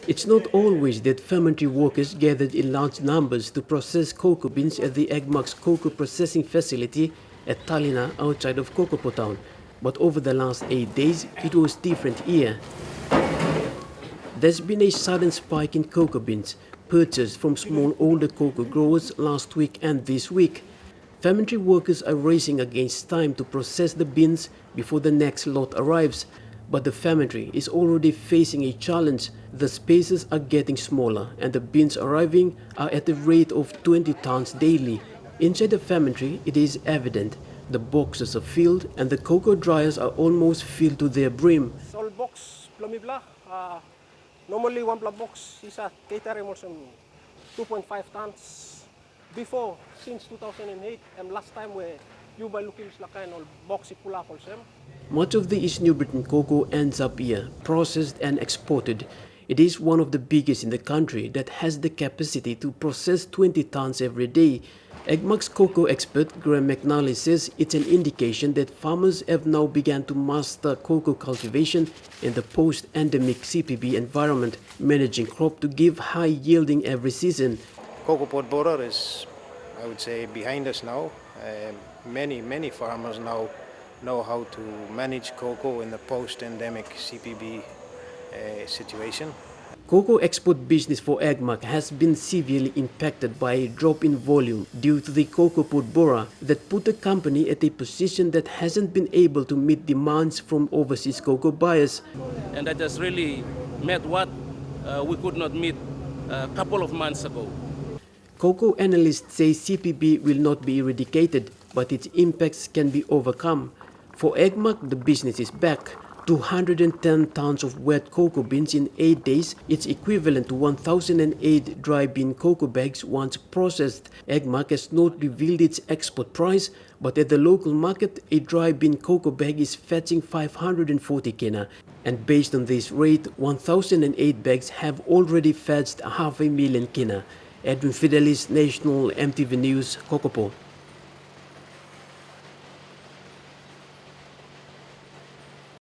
It's not always that fermentary workers gathered in large numbers to process cocoa beans at the Agmark's cocoa processing facility at Tallinna outside of Kokopo town. But over the last 8 days, it was different here. There's been a sudden spike in cocoa beans purchased from smallholder cocoa growers last week and this week. Fermentary workers are racing against time to process the beans before the next lot arrives. But the fermentary is already facing a challenge. The spaces are getting smaller and the beans arriving are at a rate of 20 tons daily. Inside the fermentary, it is evident. The boxes are filled and the cocoa dryers are almost filled to their brim. All box plumibla. Normally one box is catering more than 2.5 tons. Before, since 2008, and last time where you buy looking like kind of boxy pula for them. Much of the East New Britain cocoa ends up here, processed and exported. It is one of the biggest in the country that has the capacity to process 20 tons every day. Agmark's cocoa expert Graham McNally says it's an indication that farmers have now begun to master cocoa cultivation in the post-endemic CPB environment, managing crop to give high yielding every season. Cocoa pod borer is, I would say, behind us now. Many farmers now know how to manage cocoa in the post-endemic CPB situation. Cocoa export business for Agmark has been severely impacted by a drop in volume due to the cocoa pod borer that put the company at a position that hasn't been able to meet demands from overseas cocoa buyers. And that has really met what we could not meet a couple of months ago. Cocoa analysts say CPB will not be eradicated, but its impacts can be overcome. For Agmark, the business is back. 210 tons of wet cocoa beans in 8 days, it's equivalent to 1,008 dry bean cocoa bags once processed. Agmark has not revealed its export price, but at the local market, a dry bean cocoa bag is fetching 540 kina. And based on this rate, 1,008 bags have already fetched 500,000 kina. Edwin Fidelis, National MTV News, Kokopo.